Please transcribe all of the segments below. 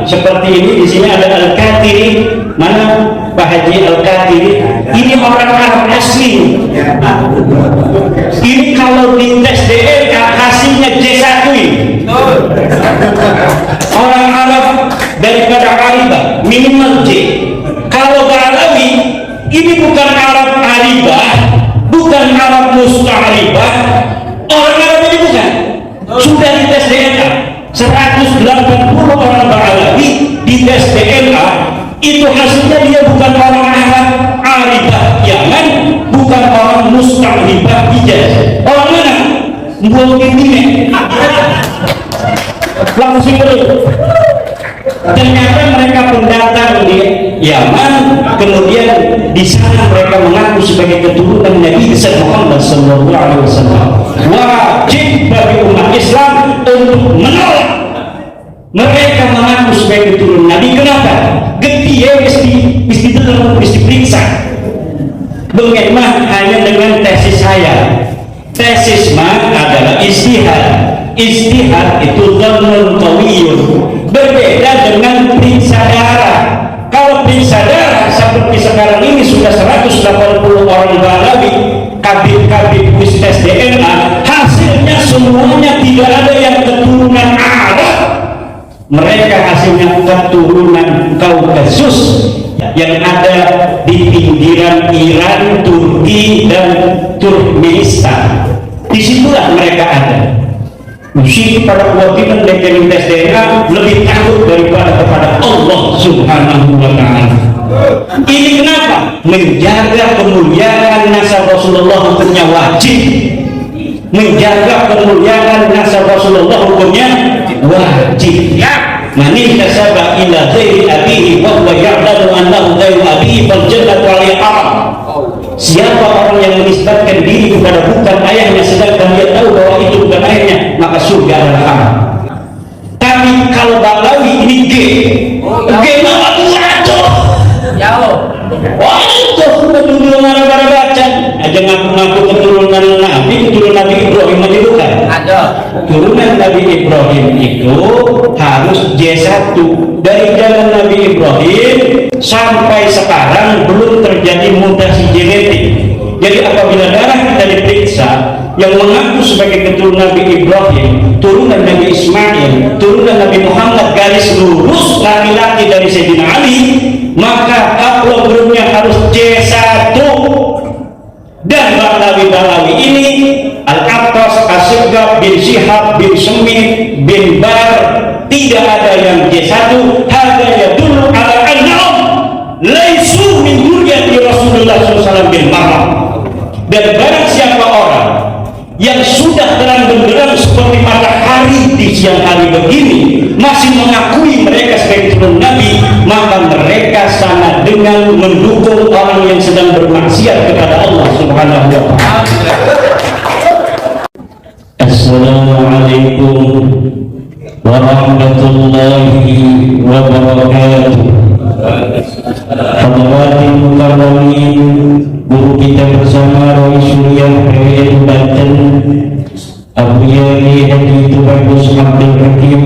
seperti ini. Di sini ada Al-Katiri. Mana Pak Haji Al-Katiri? Ini orang Arab asli. Ini kalau di tes DNA hasilnya J1 ini. Orang Arab daripada Aribah minimal J. Kalau Ba'alawi ini bukan Arab Aribah, bukan Arab Musta'aribah, orang Arab ini bukan. Sudah di tes DNA 180 orang Ba'alawi di tes DNA, itu hasilnya dia bukan orang Arab Aribah Yaman, bukan orang Musta'aribah Hijaz. Orang mana? Buang ini langsung terus. Ternyata mereka pendatang di Yaman, kemudian di sana mereka mengaku sebagai keturunan Nabi Muhammad SAW. Wajib bagi umat Islam untuk menolak mereka mengaku sebagai keturunan Nabi. Kenapa? Getiye mesti benar, mesti periksa. Bagaimana hanya dengan tesis saya? Tesis mah adalah istihad. Istihad itu dhanun qawiyun, berbeda dengan periksa darah. Kalau periksa darah seperti sekarang ini sudah 180 orang Ba'alawi, kabit-kabit tes DNA, hasilnya semuanya tidak ada yang keturunan Arab. Mereka hasilnya keturunan Kaukasus yang ada di pinggiran Iran, Turki, dan Turkmenistan. Disitulah mereka ada. Mesti pada kewakilan dari tes DNA lebih takut daripada kepada Allah Subhanahu wa Ta'ala. Ini kenapa? Menjaga kemuliaan nasab Rasulullah hukumnya wajib. Menjaga kemuliaan nasab Rasulullah hukumnya wajib. Man intasaba ila ghairi abihi wa huwa ya'lamu annahu ghairu abihi fal jannatu alayhi haram. Siapa orang yang menisbatkan diri kepada bukan ayahnya sedangkan dia tahu bahwa itu bukan ayahnya, maka surga adalah haram. Tapi kalau Ba'alawi ini G nama Tuhan jauh. Wah itu keturunan para baca aja ngaku-ngaku keturunan Nabi Ibrahim aja bukan. Ada. Keturunan Nabi Ibrahim itu harus J1. Dari zaman Nabi Ibrahim sampai sekarang belum terjadi mutasi genetik. Jadi apabila darah kita diperiksa yang mengaku sebagai keturunan Nabi Ibrahim, turunan Nabi Ismail, turunan Nabi Muhammad garis lurus laki-laki dari Sayyidina Ali, maka haplogramnya harus J1. Dan Ba'alawi ini Al-Attas, As-Sigab bin Syihab bin Semit bin Bar, tidak ada yang J1. Hada yadullu ala annahum laisu min dzurriyyati Rasulullah SAW bin Maryam. Dan barang siapa orang yang sudah terang benderang seperti matahari di siang hari begini masih mengakui mereka sebagai keturunan Nabi, maka mereka sama dengan mendukung orang yang sedang bermaksiat kepada Allah Subhanahu wa Ta'ala. Assalamualaikum warahmatullahi wabarakatuh. Hadirin mukarramin, guru kita bersama Roy Surya PWN Banten, Abu Yari Haji Tubagus Abdul Hakim,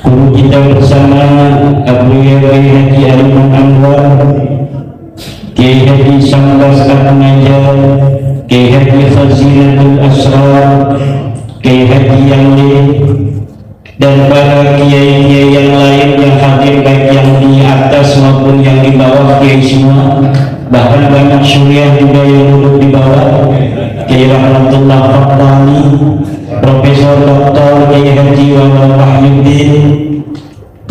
guru kita bersama Abu Yari Haji Aliman Anwar, Kiai Haji Sambas Al-Najar, Kiai Haji Fazilatul Asrar, Kiai Haji Yamli, dan para kiai-kiai yang lain yang hadir, baik yang di atas maupun yang di bawah, kiai semua, bahkan banyak syuriah juga yang duduk di bawah. Kiai Rahmatullah Fattani, Profesor Dr. Kiai Haji Wawan Wahyuddin,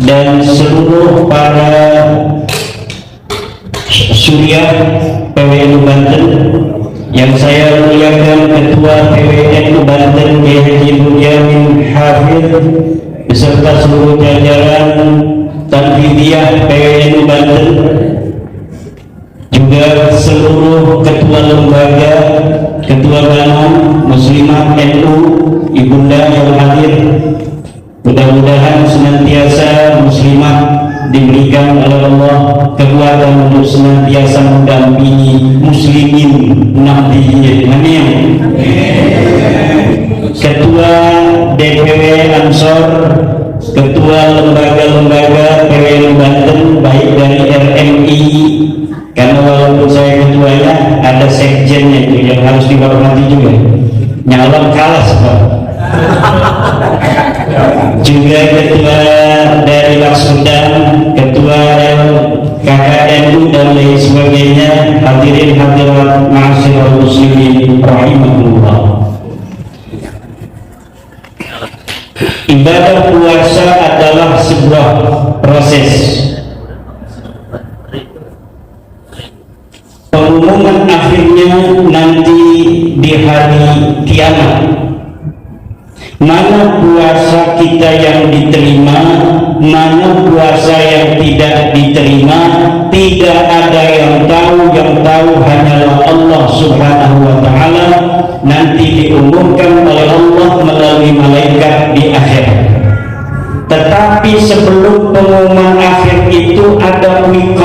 dan seluruh para syuriah PWNU Banten yang saya muliakan, Ketua PWNU Banten Kiai Haji Burjamin Hafidh beserta seluruh jajaran Tanfidiyah PWNU Banten, juga seluruh ketua lembaga, ketua Banon Muslimat NU, ibunda yang hadir. Mudah-mudahan senantiasa muslimat diberikan oleh Allah kekuatan untuk senantiasa mendampingi muslimin nabiyyin. Amin. Ketua DPW Ansor ketua lembaga-lembaga PWN Banten, baik dari RMI, karena walaupun saya ketuanya ada sekjennya itu yang harus dihormati juga, nyalon kalah Pak. Juga ketua dari Laksudan, ketua KKNU dan lain sebagainya. Hadirin hadirat ma'asyiral muslimin rahimahullah. Ibadah puasa adalah sebuah proses. Pengumuman akhirnya nanti di hari kiamat. Mana puasa kita yang diterima, mana puasa yang tidak diterima, tidak ada yang tahu hanyalah Allah Subhanahu wa Ta'ala. Nanti diumumkan oleh Allah melalui malaikat di akhirat. Tetapi sebelum pengumuman akhir itu ada quick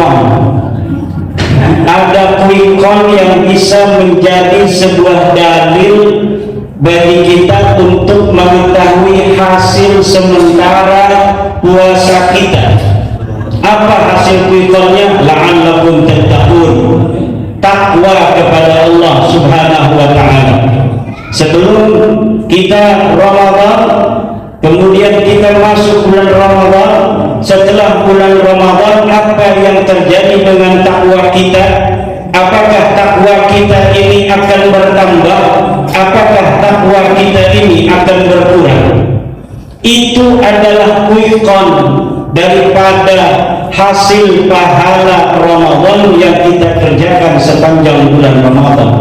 count yang bisa menjadi sebuah dalil bagi kita untuk mengetahui hasil sementara puasa kita. Apa hasil quick count-nya? La'allakum tattaqun, takwa kepada Allah Subhanahu wa Ta'ala. Sebelum kita Ramadan, kemudian kita masuk bulan Ramadan, setelah bulan Ramadan apa yang terjadi dengan takwa kita? Apakah takwa kita ini akan bertambah? Apakah takwa kita ini akan berkurang? Itu adalah quick count daripada hasil pahala Ramadan yang kita kerjakan sepanjang bulan Ramadan.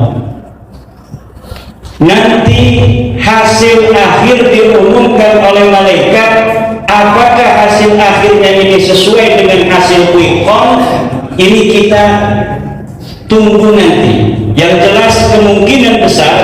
Nanti hasil akhir diumumkan oleh malaikat. Apakah hasil akhirnya ini sesuai dengan hasil quick count? Ini kita tunggu nanti. Yang jelas kemungkinan besar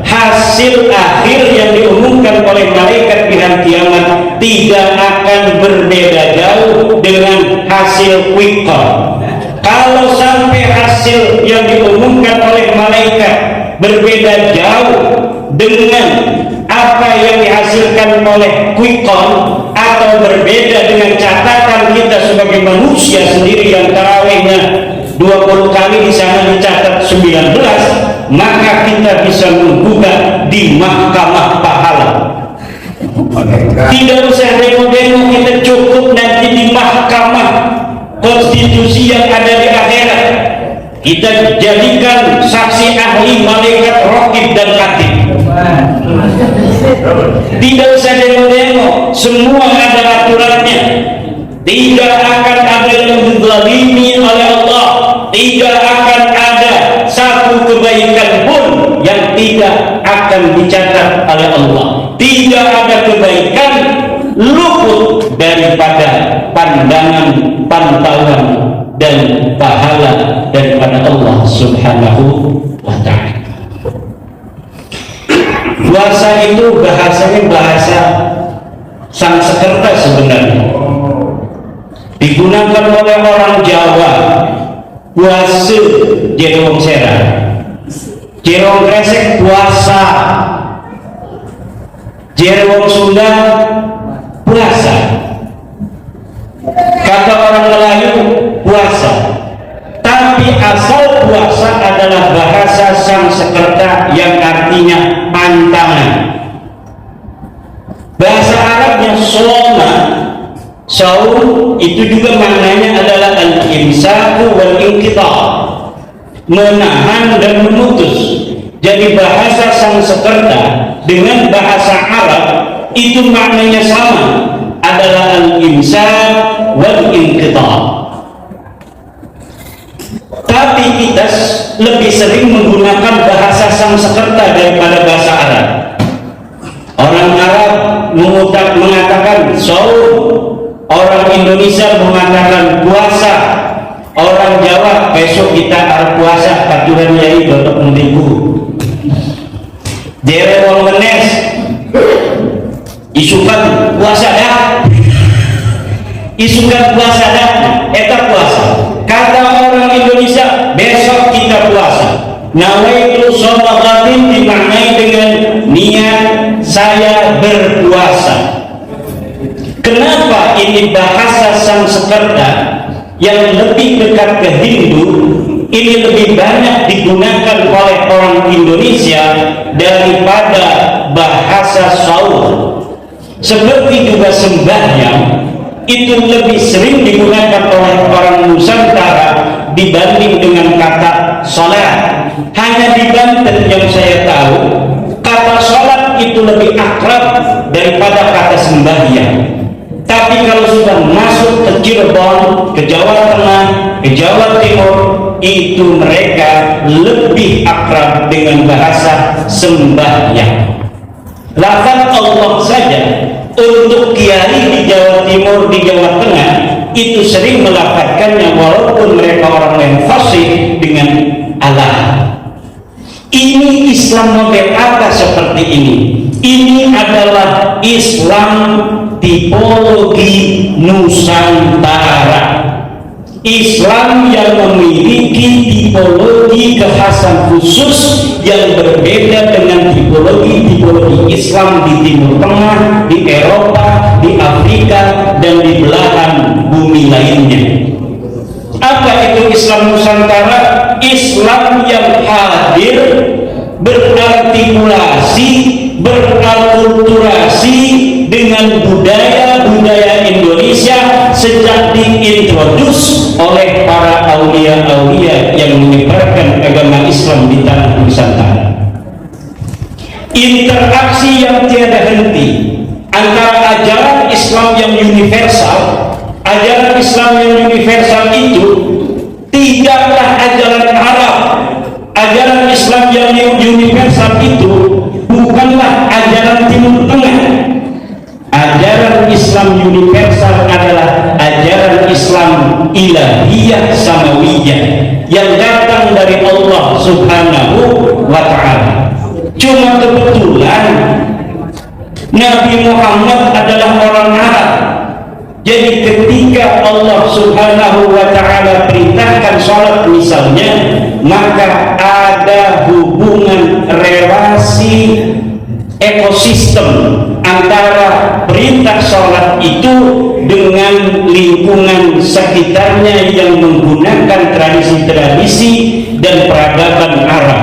hasil akhir yang diumumkan oleh malaikat di hari kiamat tidak akan berbeda jauh dengan hasil quick count. Kalau sampai hasil yang diumumkan oleh malaikat berbeda jauh dengan apa yang dihasilkan oleh quick count, atau berbeda dengan catatan kita sebagai manusia sendiri yang tarawihnya 20 kali di sana dicatat 19, maka kita bisa menggugat di mahkamah pahala. Tidak usah demo-demo, kita cukup nanti di mahkamah konstitusi yang ada di akhirat. Kita jadikan saksi ahli malaikat raqib dan atid. Tidak usah demo-demo, semua ada aturannya. Tidak akan ada yang dizalimi oleh Allah. Tidak akan ada satu kebaikan pun yang tidak akan dicatat oleh Allah. Tidak ada kebaikan luput daripada pandangan, pantauan dan pahala daripada Allah Subhanahu wa Ta'ala. Puasa itu bahasanya bahasa Sanskerta sebenarnya, digunakan oleh orang Jawa. Puasa jerong serang, jerong kresek puasa, jerong Sunda puasa. Kata orang Melayu puasa, tapi asal puasa adalah bahasa Sanskerta yang artinya pantangan. Bahasa Arabnya soma, saum, itu juga maknanya adalah al-imsaku wal inqita', menahan dan memutus. Jadi bahasa Sanskerta dengan bahasa Arab itu maknanya sama, adalah al-imsak wal inqita'. Tapi kita lebih sering menggunakan bahasa Sanskerta daripada bahasa Arab. Orang Arab mengatakan saum, orang Indonesia mengatakan puasa, orang Jawa besok kita harus puasa, katuran yai untuk menipu. Jere wong menes isukan puasa dah, isukan puasa dah, eta puasa. Kata orang Indonesia besok kita puasa. Nawaitu shomaqatin dimaknai dengan niat saya berpuasa. Kenapa ini bahasa Sanskerta yang lebih dekat ke Hindu ini lebih banyak digunakan oleh orang Indonesia daripada bahasa Saul? Seperti juga sembahyang itu lebih sering digunakan oleh orang Nusantara dibanding dengan kata sholat. Hanya di Banten yang saya tahu kata sholat itu lebih akrab daripada kata sembahyang. Tapi kalau sudah masuk ke Cirebon, ke Jawa Tengah, ke Jawa Timur, itu mereka lebih akrab dengan bahasa sembahyang. Lafaz Allah saja untuk kiai di Jawa Timur, di Jawa Tengah itu sering melafazkannya walaupun mereka orang yang fasih dengan Allah. Ini Islam model apa seperti ini? Ini adalah Islam tipologi Nusantara. Islam yang memiliki tipologi kekhasan khusus yang berbeda dengan tipologi Islam di Timur Tengah, di Eropa, di Afrika, dan di belahan bumi lainnya. Apa itu Islam Nusantara? Islam yang hadir, berartikulasi, berakulturasi dengan budaya-budaya Indonesia sejak diintrodus oleh para aulia-aulia yang menyebarkan agama Islam di tanah Nusantara. Interaksi yang tiada henti antara ajaran Islam yang universal. Ajaran Islam yang universal itu tidaklah ajaran Arab. Ajaran Islam yang universal itu bukanlah ajaran Timur Tengah. Ajaran Islam universal adalah ajaran Islam ilahiyah samawiyah yang datang dari Allah Subhanahu wa ta'ala. Cuma kebetulan Nabi Muhammad adalah orang Arab. Jadi ketika Allah Subhanahu wa ta'ala perintahkan sholat misalnya, maka ada hubungan relasi ekosistem antara perintah sholat itu dengan lingkungan sekitarnya yang menggunakan tradisi-tradisi dan peradaban Arab.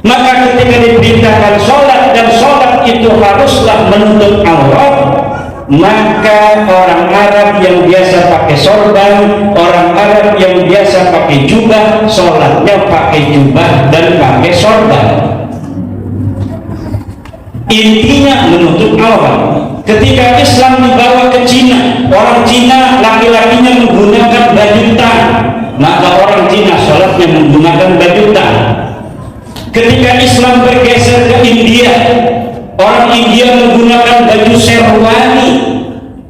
Maka ketika diperintahkan sholat dan sholat itu haruslah menutup aurat, maka orang Arab yang biasa pakai sorban, orang Arab yang biasa pakai jubah, sholatnya pakai jubah dan pakai sorban. Intinya menutup aurat. Ketika Islam dibawa ke Cina, orang Cina laki-lakinya menggunakan baju tan, maka orang Cina sholatnya menggunakan baju tan. Ketika Islam bergeser ke India, orang India menggunakan baju sherwani,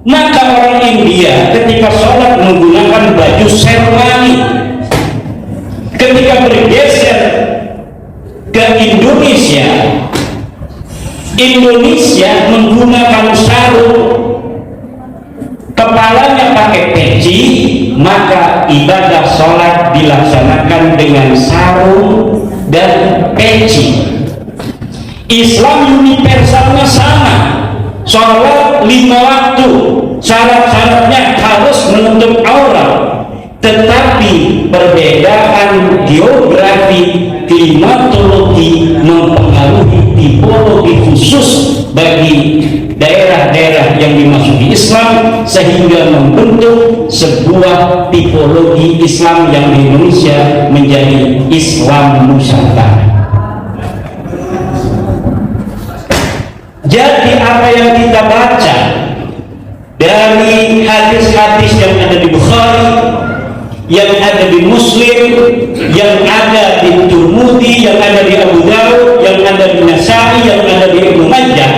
maka orang India ketika sholat menggunakan baju sherwani. Ketika bergeser ke Indonesia, Indonesia menggunakan sarung, kepalanya pakai peci, maka ibadah sholat dilaksanakan dengan sarung dan peci. Islam universalnya sama, sholat 5 waktu, syarat-syaratnya harus menutup aurat, tetapi perbedaan geografi, klimatologi mempengaruhi tipologi khusus bagi daerah-daerah yang dimasuki Islam sehingga membentuk sebuah tipologi Islam yang di Indonesia menjadi Islam Nusantara. Jadi apa yang kita baca dari hadis-hadis yang ada di Bukhari, yang ada di Muslim, yang ada di Tirmidzi, yang ada di Abu Dawud, yang ada di Nasa'i, yang ada di Ibnu Majah,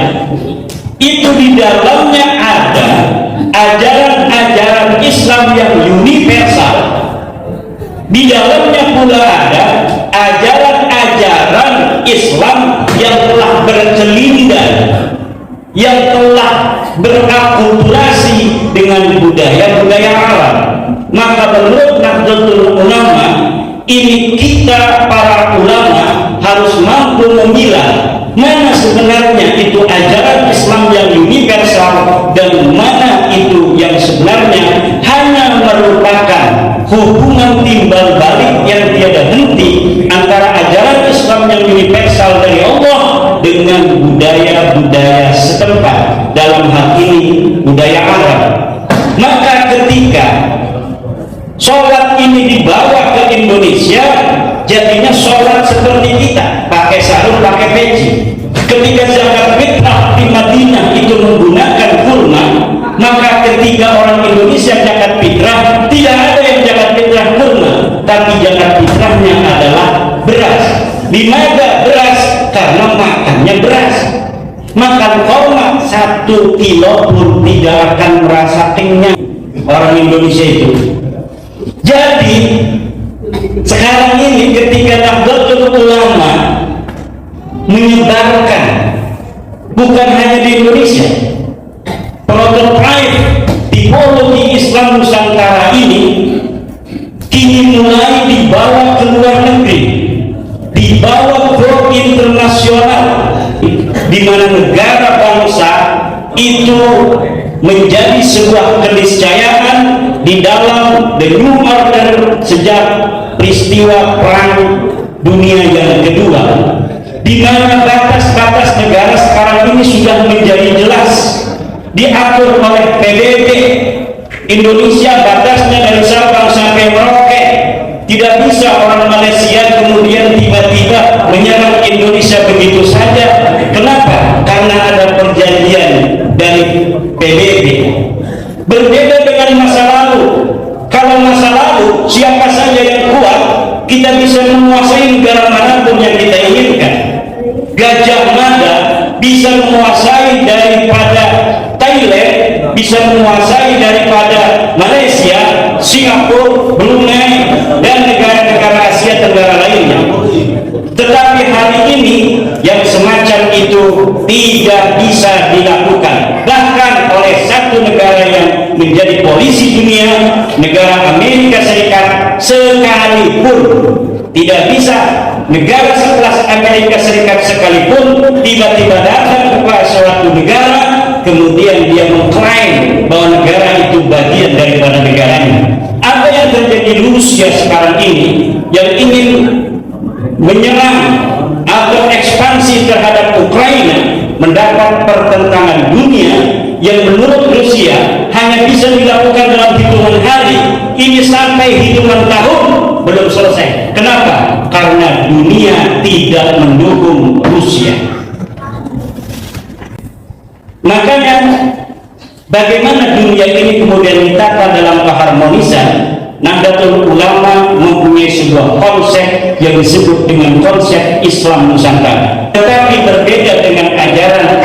itu di dalamnya ada ajaran-ajaran Islam yang universal. Di dalamnya pula ada ajaran-ajaran Islam yang telah berkelindan, yang telah berakulturasi dengan budaya-budaya Arab. Maka menurut Nahdlatul Ulama, ini kita para ulama harus mampu memilah mana sebenarnya itu ajaran Islam yang universal dan mana itu yang sebenarnya hanya merupakan hubungan timbal balik yang tiada henti antara ajaran Islam yang universal dari Allah dengan budaya-budaya setempat, dalam hal ini budaya Arab. Maka ketika sholat ini dibawa ke Indonesia, jadinya sholat seperti kita, pakai sarung, pakai peci. Ketika zakat fitrah di Madinah itu menggunakan kurma, maka ketika orang Indonesia zakat fitrah, tidak ada yang zakat fitrah kurma, tapi zakat fitrahnya adalah beras. Di mana beras? Karena makannya beras. Makan kurma 1 kilo pun tidak akan merasa kenyang orang Indonesia itu. Jadi sekarang ini ketika Nahdlatul Ulama menyebarkan, bukan hanya di Indonesia, prototipe tipologi Islam Nusantara ini kini mulai dibawa ke luar negeri, dibawa ke internasional, di mana negara bangsa itu menjadi sebuah keniscayaan di dalam the new order sejak peristiwa perang dunia yang kedua, di mana batas-batas negara sekarang ini sudah menjadi jelas diatur oleh PBB. Indonesia batasnya dari Sabang sampai Merauke. Tidak bisa orang Malaysia kemudian tiba-tiba menyerang Indonesia begitu saja. Kenapa? Karena ada perjanjian dari PBB. Berbeda dengan masa lalu. Kalau masa lalu siapa saja yang kuat, kita bisa menguasai negara manapun yang kita inginkan. Gajah Mada bisa menguasai daripada Thailand, bisa menguasai daripada Malaysia, Singapura, Brunei, dan negara-negara Asia Tenggara lainnya. Tetapi hari ini yang semacam itu tidak bisa dilakukan, bahkan oleh satu negara yang menjadi polisi dunia, negara Amerika Serikat sekalipun. Tidak bisa negara sekelas Amerika Serikat sekalipun tiba-tiba datang kepada suatu negara kemudian dia mengklaim bahwa negara itu bagian daripada negaranya. Apa yang terjadi di Rusia sekarang ini yang ingin menyerang atau ekspansi terhadap Ukraina, mendapat pertentangan dunia yang menurut Rusia hanya bisa dilakukan dalam hitungan hari, ini sampai hitungan tahun belum selesai. Kenapa? Karena dunia tidak mendukung Rusia. Makanya bagaimana dunia ini kemudian ditata dalam keharmonisan? Nahdlatul Ulama mempunyai sebuah konsep yang disebut dengan konsep Islam Nusantara. Tetapi berbeda dengan ajaran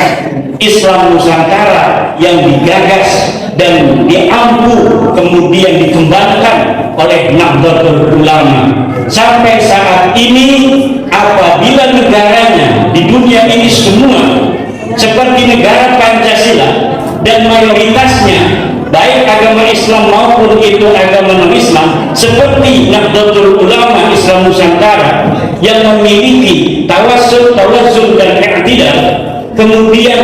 Islam Nusantara yang digagas dan diampu kemudian dikembangkan oleh Nahdlatul Ulama. Sampai saat ini apabila negaranya di dunia ini semua seperti negara Pancasila dan mayoritasnya baik agama Islam maupun itu agama non-Islam seperti Nahdlatul Ulama Islam Nusantara yang memiliki tawassul, dan i'tidal, kemudian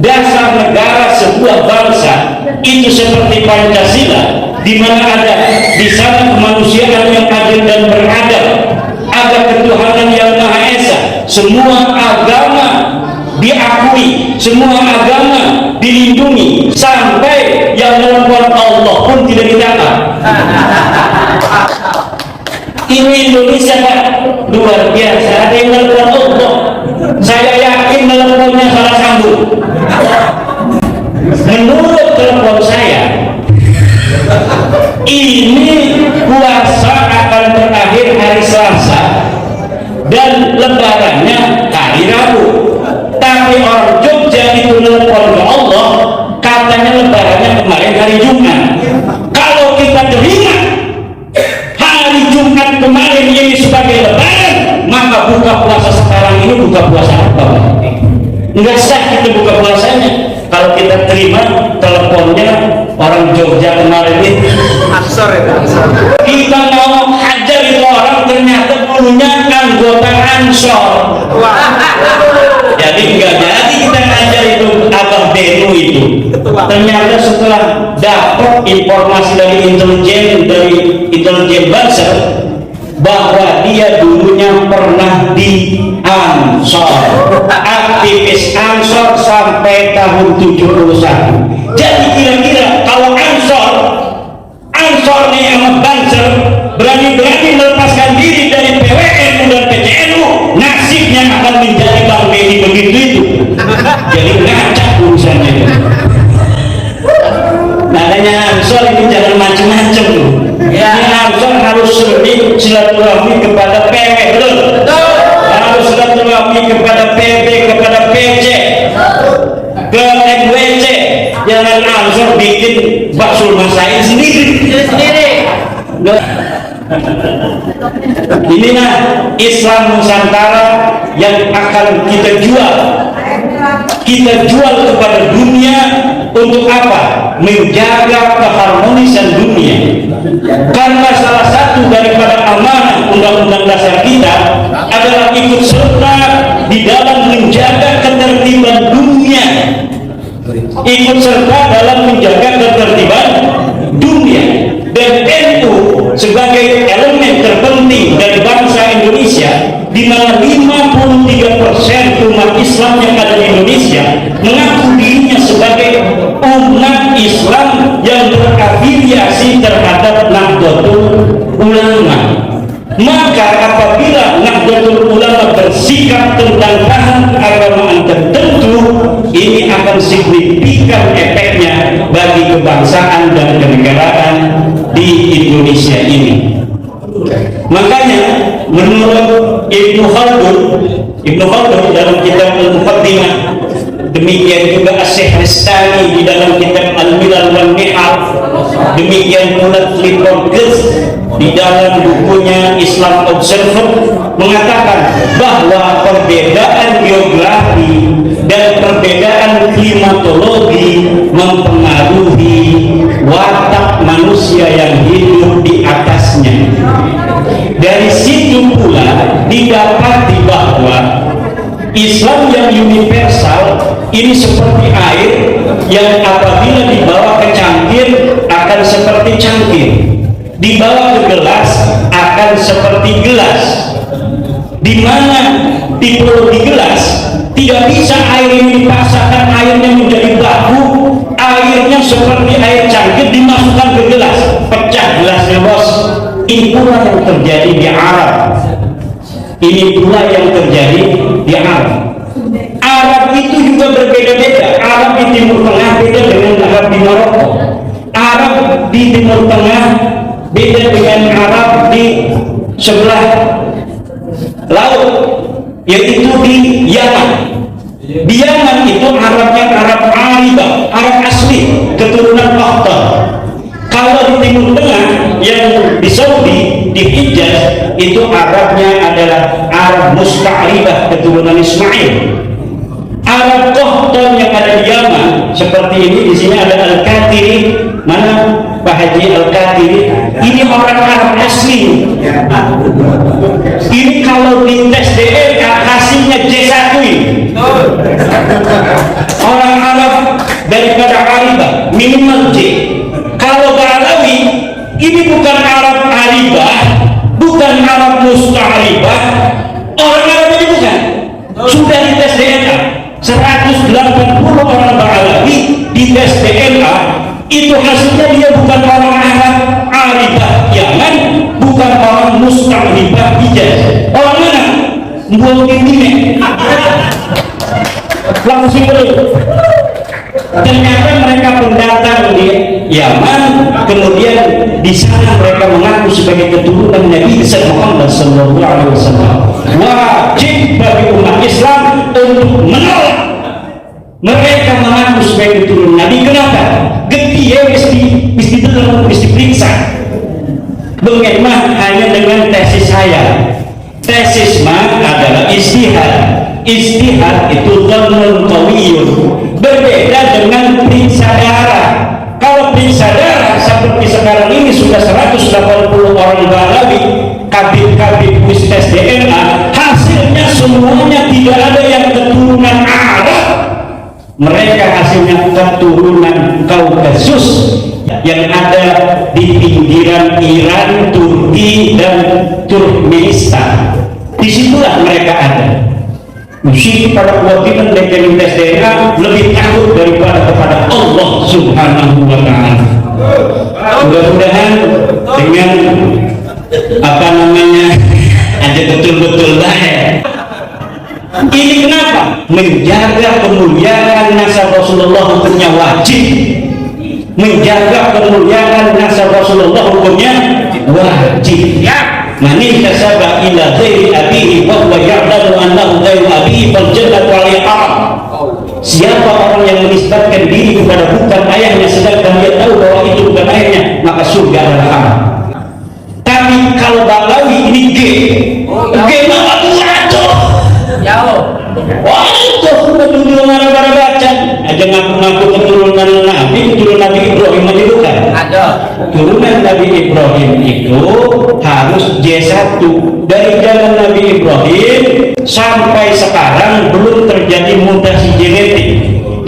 dasar negara sebuah bangsa itu seperti Pancasila, di mana ada di sana kemanusiaan yang adil dan beradab, ada ketuhanan yang Maha Esa, semua agama diakui, semua agama dilindungi, sampai yang melawan Allah pun tidak ditangkap. Ini Indonesia Pak, luar biasa. Ada yang melawan Allah, saya yakin melawannya salah sambung. Menurut telepon saya, ini puasa akan berakhir hari Selasa dan lebarannya hari Rabu. Tapi orang Jogja itu telepon ke Allah, katanya lebarannya kemarin hari Jumat. Kalau kita terima hari Jumat kemarin ini sebagai lebaran, maka buka puasa sekarang ini buka puasa apa? Enggak sah kita buka puasanya. Kalau kita terima teleponnya orang Jogja kemarin ini, kita mau hajar itu orang ternyata punya anggota Ansor. Jadi enggak jadi kita ngajar itu Abah Benu itu. Ternyata setelah dapat informasi dari intelijen bangsa bahwa dia dulunya pernah di Ansor, aktivis Ansor sampai tahun 71. Jadi kira-kira kalau Ansor nih sama Banser berani-berani melepaskan diri dari PWNU dan PCNU, nasibnya akan menjadi Bang Beni begitu itu. Jadi ngacak urusannya. Makanya Ansor ini jangan macam-macam tuh. Ini Ansor harus sering silaturahmi kepada PW, betul? Harus silaturahmi kepada PB, kepada PC, ke MWC. Jangan Ansor bikin baksul masain sendiri. Inilah Islam Nusantara yang akan kita jual. Kita jual kepada dunia untuk apa? Menjaga keharmonisan dunia. Karena salah satu daripada amanah Undang-Undang Dasar kita adalah ikut serta di dalam menjaga ketertiban dunia. Ikut serta dalam menjaga ketertiban dunia. Dan NU sebagai elemen terpenting dari bangsa Indonesia, di mana 53% umat Islam yang ada di Indonesia mengaku dirinya sebagai umat Islam yang berafiliasi terhadap Nahdlatul Ulama. Maka apabila Nahdlatul Ulama bersikap tentang bahan keagamaan tertentu, ini akan signifikan efeknya bagi kebangsaan dan kenegaraan di Indonesia ini. Makanya menurut Ibnu Khaldun dalam kitab Al-Muqaddimah, demikian juga Asy-Syahristani di dalam kitab Al-Milal wan Nihal, demikian pula Lipovets di dalam bukunya Islam Observer mengatakan bahwa perbedaan geografi dan perbedaan klimatologi mempengaruhi watak manusia yang hidup di atasnya. Dari situ pula didapati bahwa Islam yang universal ini seperti air yang apabila dibawa ke cangkir akan seperti cangkir, dibawa ke gelas akan seperti gelas. Di mana diperlu di gelas, tidak bisa air ini dipaksakan airnya menjadi baku, airnya seperti air cangkir dimasukkan ke gelas, pecah gelasnya bos. Ini pula yang terjadi di Arab. Ini pula yang terjadi di Arab. Arab itu juga berbeda-beda. Arab di Timur Tengah beda dengan Arab di Maroko. Arab di Timur Tengah beda dengan Arab di sebelah laut, yaitu di Yaman. Di Yaman itu Arabnya Arab Aribah, Arab asli, keturunan Qatar. Kalau di Timur Tengah yang di Saudi, di Hijaz, itu Arabnya adalah Arab Musta'ribah, keturunan Ismail. Arab Qatar yang ada di Yaman seperti ini, di sini ada Al-Katiri. Mana Pak Haji Al-Katiri? Ini orang Arab asli. Ini kalau di tes DNA hasilnya J1 ini. Orang Arab daripada Aribah minimal J. Kalau Ba'alawi ini bukan Arab Aribah, bukan Arab Musta'ribah, orang Arab ini bukan. Sudah di tes DNA 180 orang Ba'alawi di tes DNA, itu hasilnya dia bukan orang Arab Aribah Yaman, bukan orang Musta'ribah Hijaz. Orang mana? Buang ini langsung dulu. Ternyata mereka pendatang di Yaman, kemudian di sana mereka mengaku sebagai keturunan Nabi Muhammad SAW. Wajib bagi umat Islam untuk menolak mereka mengaku sebagai keturunan Nabi. Kenapa? Getih mesti dulu, mesti periksa. Bagaimana hanya dengan tesis saya? Tesis mah adalah istihad. Istihad itu dhanun qawiyun, berbeda dengan periksa darah. Kalau periksa darah seperti sekarang ini sudah 180 orang Ba'alawi, kabit-kabit tes DNA, hasilnya mereka hasilnya keturunan Kaukasus yang ada di pinggiran Iran, Turki, dan Turkmenistan. Disitulah mereka ada. Mesti pada waktu itu dengan tes DNA lebih takut daripada kepada Allah Subhanahu wa Ta'ala. Mudah-mudahan dengan apa namanya ada betul-betul baik. Ini kenapa? Menjaga kemuliaan nasab Rasulullah hukumnya wajib. Menjaga kemuliaan nasab Rasulullah hukumnya wajib. Man intasaba ila ghairi abihi wa huwa ya'lamu annahu ghairu abihi fal jannatu alayhi haram. Siapa orang yang menisbatkan diri kepada bukan ayahnya sedangkan dia tahu bahwa itu bukan ayahnya, maka surga adalah haram. Tapi kalau Balawi ini G maka jatuh. Jauh. Wah, itu dulu mana-mana baca. Aja ngaku-ngaku keturunan Nabi, keturunan Nabi Ibrahim aja bukan? Ada. Keturunan Nabi Ibrahim itu harus J1. Dari zaman Nabi Ibrahim sampai sekarang belum terjadi mutasi genetik.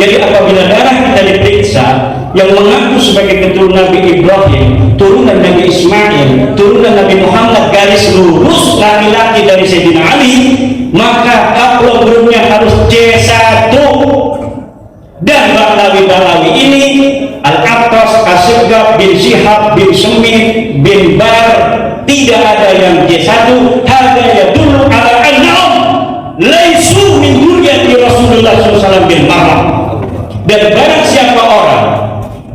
Jadi apabila darah kita diperiksa yang mengaku sebagai keturunan Nabi Ibrahim, turunan Nabi Ismail, turunan Nabi Muhammad garis lurus laki-laki dari Sayyidina Ali, maka haplogramnya harus C1. Dan Balawi ini Al-Attas, As-Sigab bin Syihab bin Semit bin Bar, tidak ada yang J1. Hada yadullu ala annahum laisu min dzurriyyati Rasulullah SAW bin Maryam. Dan barang siapa orang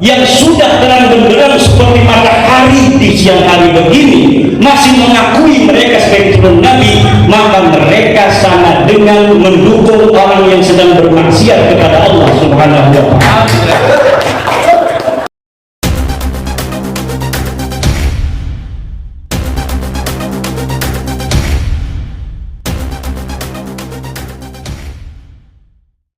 yang sudah terang benderang seperti matahari di siang hari begini masih mengakui mereka sebagai turun Nabi, maka mereka sama dengan mendukung orang yang sedang bermaksiat kepada Allah Subhanahu wa Ta'ala.